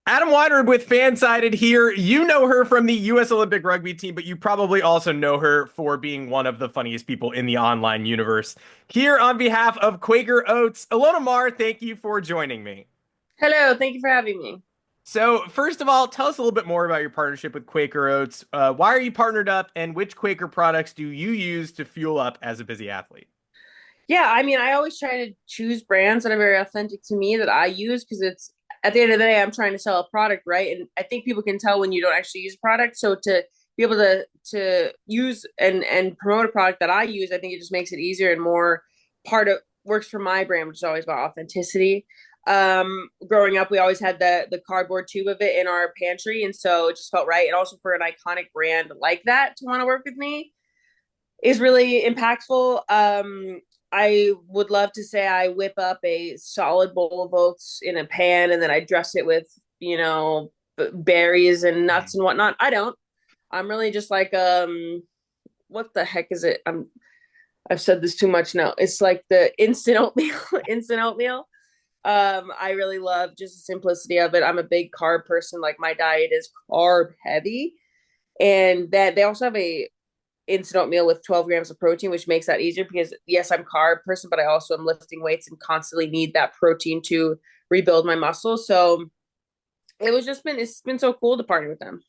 Adam Weinrib with FanSided here. You know her from the U.S. Olympic rugby team, but you probably also know her for being one of the funniest people in the online universe. Here on behalf of Quaker Oats, Ilona Maher, thank you for joining me. Hello, thank you for having me. So, first of all, tell us a little bit more about your partnership with Quaker Oats. Why are you partnered up, and which Quaker products do you use to fuel up as a busy athlete? Yeah, I mean, I always try to choose brands that are very authentic to me that I use because it's at the end of the day, I'm trying to sell a product, right? And I think people can tell when you don't actually use a product. So to be able to use and promote a product that I use, I think it just makes it easier and more part of works for my brand, which is always about authenticity. Growing up, we always had the cardboard tube of it in our pantry, and so it just felt right. And also for an iconic brand like that to want to work with me is really impactful. I would love to say I whip up a solid bowl of oats in a pan and then I dress it with, berries and nuts and whatnot. I don't. I'm really just like, what the heck is it? I've said this too much now. It's like the instant oatmeal, instant oatmeal. I really love just the simplicity of it. I'm a big carb person. Like my diet is carb heavy, and that they also have a instant oatmeal with 12 grams of protein, which makes that easier because yes, I'm a carb person, but I also am lifting weights and constantly need that protein to rebuild my muscles. So it's been so cool to partner with them.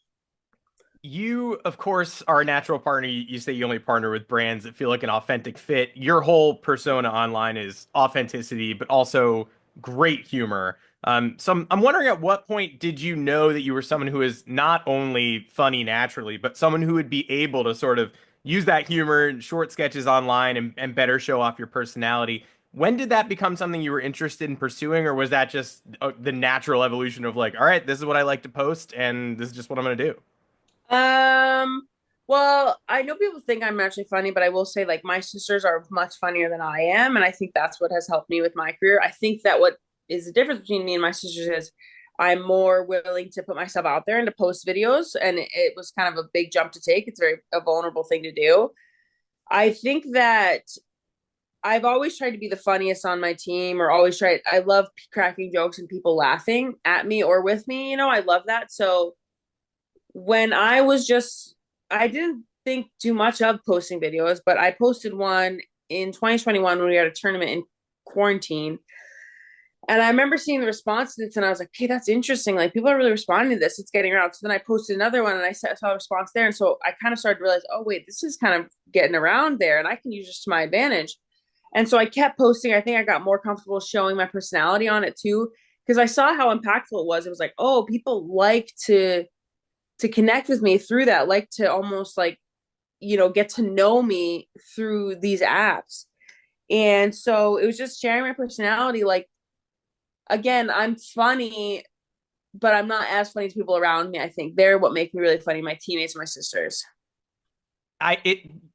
You, of course, are a natural partner. You say you only partner with brands that feel like an authentic fit. Your whole persona online is authenticity, but also great humor. So I'm wondering, at what point did you know that you were someone who is not only funny naturally, but someone who would be able to sort of use that humor in short sketches online and better show off your personality? When did that become something you were interested in pursuing, or was that just the natural evolution of like, all right, this is what I like to post, and this is just what I'm going to do? Um, well, I know people think I'm actually funny, but I will say like my sisters are much funnier than I am, and I think that's what has helped me with my career. I think that what is the difference between me and my sisters is I'm more willing to put myself out there and to post videos, and it was kind of a big jump to take. It's very a vulnerable thing to do. I think that I've always tried to be the funniest on my team, or always tried. I love cracking jokes and people laughing at me or with me. I love that. So when I was just, I didn't think too much of posting videos, but I posted one in 2021 when we had a tournament in quarantine. And I remember seeing the response to this and I was like, hey, that's interesting. Like people are really responding to this. It's getting around. So then I posted another one and I saw a response there. And so I kind of started to realize, oh, wait, this is kind of getting around there and I can use this to my advantage. And so I kept posting. I think I got more comfortable showing my personality on it too, because I saw how impactful it was. It was like, oh, people like to connect with me through that, like to almost like, get to know me through these apps. And so it was just sharing my personality. Like, again, I'm funny, but I'm not as funny as people around me. I think they're what make me really funny, my teammates and my sisters.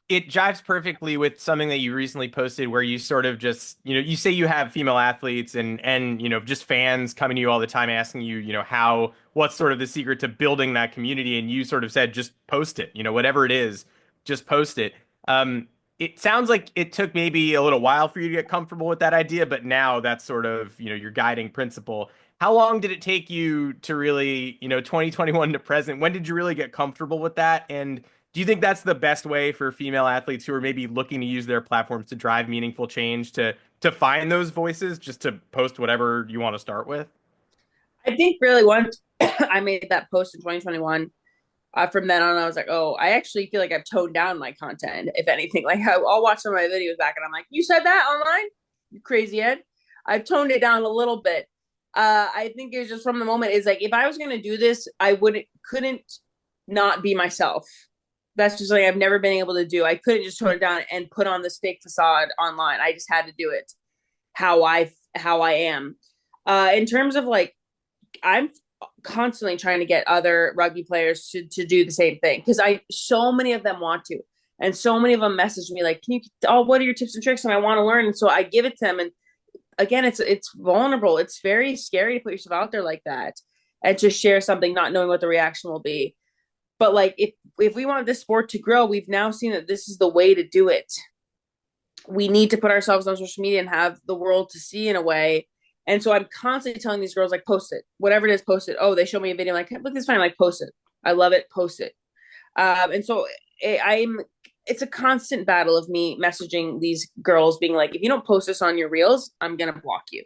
It jives perfectly with something that you recently posted where you sort of just, you say you have female athletes and just fans coming to you all the time asking you, what's sort of the secret to building that community, and you sort of said just post it, whatever it is, just post it. It sounds like it took maybe a little while for you to get comfortable with that idea, but now that's sort of, your guiding principle. How long did it take you to really, 2021 to present? When did you really get comfortable with that? And do you think that's the best way for female athletes who are maybe looking to use their platforms to drive meaningful change to find those voices, just to post whatever you want to start with? I think really once I made that post in 2021, from then on, I was like, oh, I actually feel like I've toned down my content, if anything. Like, I'll watch some of my videos back and I'm like, you said that online? You crazy Ed. I've toned it down a little bit. I think it was just from the moment is like, if I was going to do this, couldn't not be myself. That's just like I've never been able to do. I couldn't just tone it down and put on this fake facade online. I just had to do it how I am. In terms of like, I'm constantly trying to get other rugby players to do the same thing because I so many of them want to, and so many of them message me like, "Can you? Oh, what are your tips and tricks?" And I want to learn, and so I give it to them. And again, it's vulnerable. It's very scary to put yourself out there like that and just share something, not knowing what the reaction will be. But like, if we want this sport to grow, we've now seen that this is the way to do it. We need to put ourselves on social media and have the world to see in a way And so I'm constantly telling these girls, like, post it, whatever it is, post it. Oh, they show me a video, I'm like, look, this is fine. I'm like, post it. I love it. Post it. And so I'm it's a constant battle of me messaging these girls being like, if you don't post this on your reels, I'm gonna block you.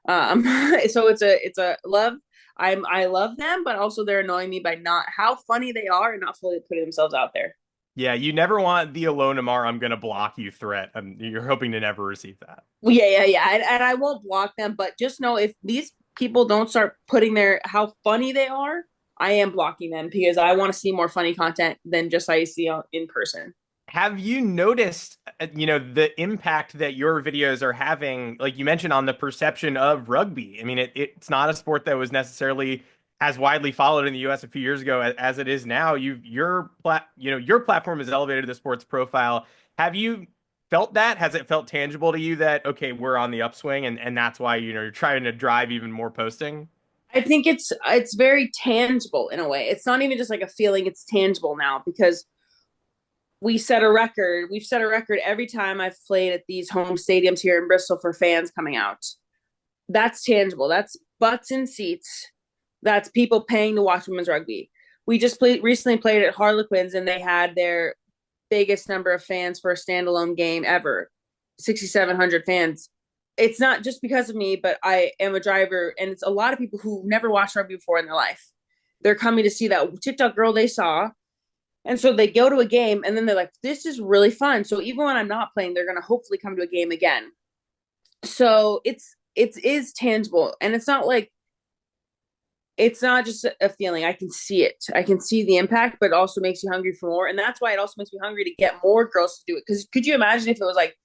um so it's a love. I love them, but also they're annoying me by not how funny they are and not fully putting themselves out there. Yeah, you never want the Ilona Maher "I'm gonna block you" threat. You're hoping to never receive that. Well, yeah, and I won't block them, but just know if these people don't start putting their how funny they are, I am blocking them because I want to see more funny content than just I see in person. Have you noticed, the impact that your videos are having, like you mentioned, on the perception of rugby? I mean, it's not a sport that was necessarily as widely followed in the US a few years ago as it is now. Your platform has elevated the sport's profile. Have you felt that? Has it felt tangible to you that, okay, we're on the upswing and that's why, you're trying to drive even more posting? I think it's very tangible in a way. It's not even just like a feeling, it's tangible now because we set a record. We've set a record every time I've played at these home stadiums here in Bristol for fans coming out. That's tangible. That's butts in seats. That's people paying to watch women's rugby. We just recently played at Harlequins and they had their biggest number of fans for a standalone game ever, 6,700 fans. It's not just because of me, but I am a driver, and it's a lot of people who never watched rugby before in their life. They're coming to see that TikTok girl they saw, and so they go to a game, and then they're like, "This is really fun." So even when I'm not playing, they're gonna hopefully come to a game again. So it is tangible, and it's not just a feeling. I can see it. I can see the impact, but it also makes you hungry for more, and that's why it also makes me hungry to get more girls to do it. Because could you imagine if it was like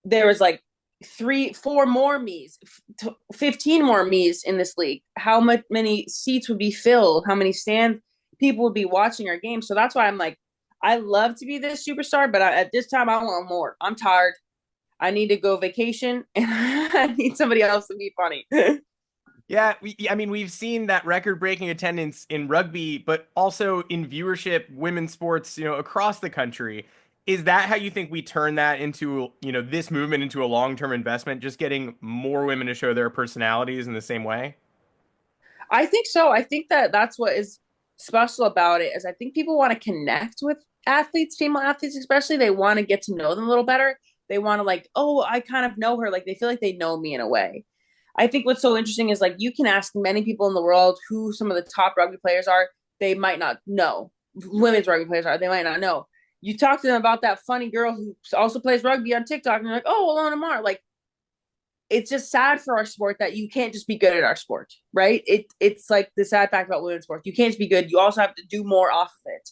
there was like three, four more me's, 15 more me's in this league? How many seats would be filled? How many stand people would be watching our game? So that's why I'm like, I love to be this superstar, but at this time, I want more. I'm tired. I need to go vacation, and I need somebody else to be funny. Yeah, I mean, we've seen that record-breaking attendance in rugby, but also in viewership, women's sports, across the country. Is that how you think we turn that into, this movement into a long-term investment, just getting more women to show their personalities in the same way? I think so. I think that that's what is special about it is I think people want to connect with athletes, female athletes especially. They want to get to know them a little better. They want to like, oh, I kind of know her. Like they feel like they know me in a way. I think what's so interesting is like you can ask many people in the world who some of the top rugby players are. They might not know. Women's rugby players are. They might not know. You talk to them about that funny girl who also plays rugby on TikTok, and you're like, oh, Ilona Maher. Like it's just sad for our sport that you can't just be good at our sport, right? It's like the sad fact about women's sports. You can't just be good. You also have to do more off of it.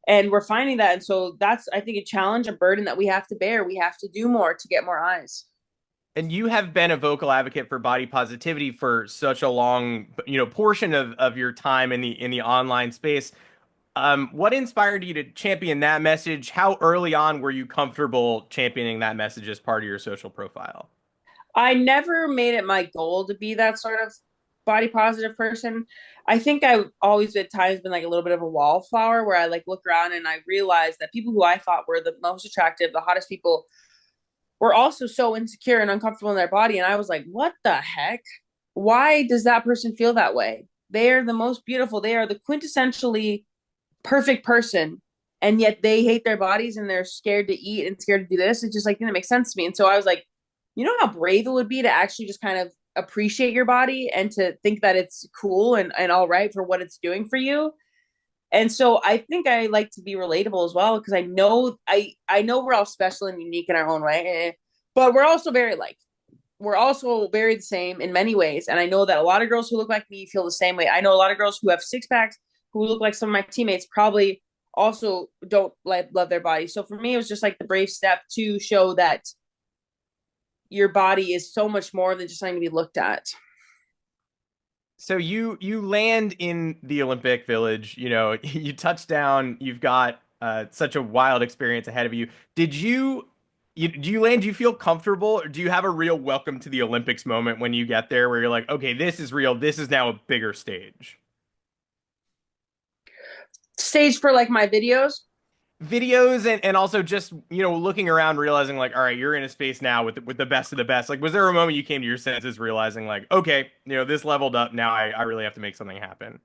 And we're finding that. And so that's, I think, a challenge, a burden that we have to bear. We have to do more to get more eyes. And you have been a vocal advocate for body positivity for such a long, portion of your time in the online space. What inspired you to champion that message? How early on were you comfortable championing that message as part of your social profile? I never made it my goal to be that sort of body positive person. I think I've always at times been like a little bit of a wallflower where I like look around and I realize that people who I thought were the most attractive, the hottest people were also so insecure and uncomfortable in their body. And I was like, what the heck? Why does that person feel that way? They are the most beautiful. They are the quintessentially perfect person. And yet they hate their bodies and they're scared to eat and scared to do this. It just like didn't make sense to me. And so I was like, you know how brave it would be to actually just kind of appreciate your body and to think that it's cool and all right for what it's doing for you. And so I think I like to be relatable as well because I know we're all special and unique in our own way, but we're also very like we're also very the same in many ways. And I know that a lot of girls who look like me feel the same way. I know a lot of girls who have six packs who look like some of my teammates probably also don't like love their body. So for me, it was just like the brave step to show that your body is so much more than just something to be looked at. So you land in the Olympic Village, you touch down, you've got such a wild experience ahead of you. Do you land, do you feel comfortable, or do you have a real welcome to the Olympics moment when you get there where you're like, okay, this is real, this is now a bigger stage? Stage for like my videos. videos and also just, looking around, realizing like, all right, you're in a space now with the best of the best. Like, was there a moment you came to your senses realizing like, okay, this leveled up. Now I really have to make something happen.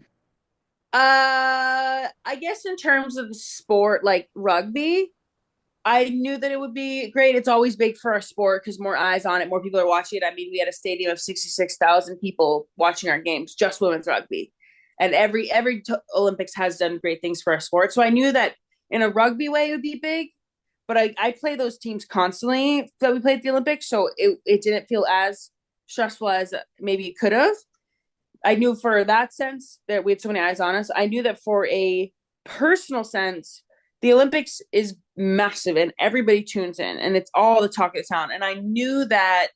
I guess in terms of the sport, like rugby, I knew that it would be great. It's always big for our sport because more eyes on it, more people are watching it. I mean, we had a stadium of 66,000 people watching our games, just women's rugby. And Olympics has done great things for our sport. So I knew that in a rugby way it would be big, but I play those teams constantly that we played at the Olympics, so it didn't feel as stressful as maybe it could have. I knew for that sense that we had so many eyes on us. I knew that for a personal sense, the Olympics is massive and everybody tunes in and it's all the talk of the town. And I knew that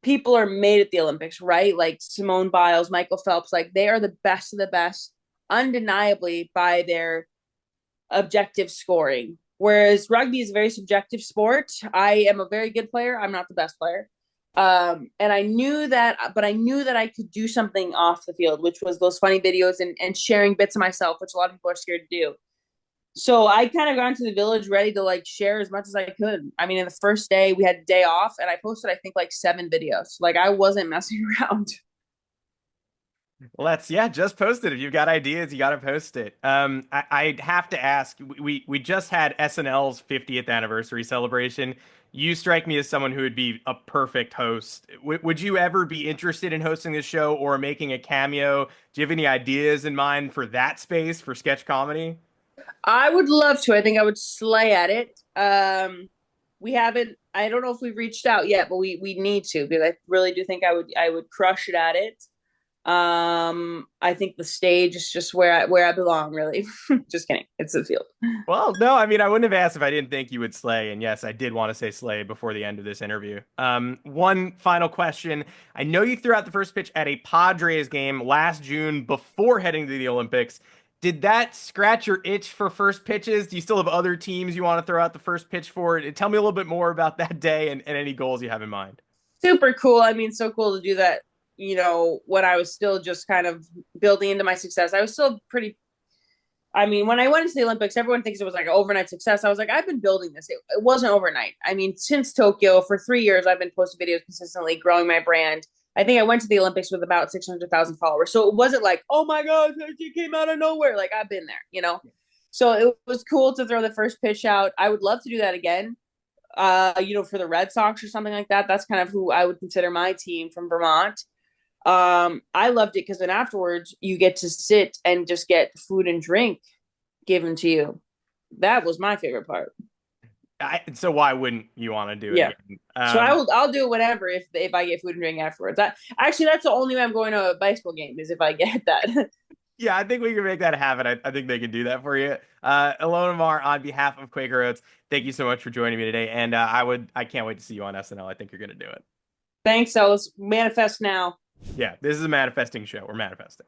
people are made at the Olympics, right? Like Simone Biles, Michael Phelps, like they are the best of the best, undeniably by their objective scoring. Whereas rugby is a very subjective sport. I am a very good player. I'm not the best player. And I knew that, but I knew that I could do something off the field, which was those funny videos and sharing bits of myself, which a lot of people are scared to do. So I kind of got into the village ready to like share as much as I could. I mean, in the first day we had a day off and I posted, I think like 7 videos. Like I wasn't messing around. Let's yeah, just post it. If you've got ideas, you got to post it. I'd have to ask. We just had SNL's 50th anniversary celebration. You strike me as someone who would be a perfect host. Would you ever be interested in hosting this show or making a cameo? Do you have any ideas in mind for that space for sketch comedy? I would love to. I think I would slay at it. We haven't. I don't know if we've reached out yet, but we need to because I really do think I would crush it at it. I think the stage is just where I belong, really. Just kidding. It's the field. Well, no, I mean, I wouldn't have asked if I didn't think you would slay. And yes, I did want to say slay before the end of this interview. One final question. I know you threw out the first pitch at a Padres game last June before heading to the Olympics. Did that scratch your itch for first pitches? Do you still have other teams you want to throw out the first pitch for? Tell me a little bit more about that day and any goals you have in mind. Super cool. I mean, so cool to do that. When I was still just kind of building into my success, I was still pretty. I mean, when I went into the Olympics, everyone thinks it was like an overnight success. I was like, I've been building this. It wasn't overnight. I mean, since Tokyo, for 3 years, I've been posting videos consistently, growing my brand. I think I went to the Olympics with about 600,000 followers. So it wasn't like, oh my God, she came out of nowhere. Like, I've been there. So it was cool to throw the first pitch out. I would love to do that again, for the Red Sox or something like that. That's kind of who I would consider my team from Vermont. I loved it because then afterwards you get to sit and just get food and drink given to you. That was my favorite part. So why wouldn't you want to do it Yeah. again? So I'll do whatever if I get food and drink afterwards. That's the only way I'm going to a baseball game is if I get that. Yeah, I think we can make that happen. I think they can do that for you. Ilona Maher, on behalf of Quaker Oats, thank you so much for joining me today. And I can't wait to see you on SNL. I think you're going to do it. Thanks, Ellis. Manifest now. Yeah, this is a manifesting show. We're manifesting.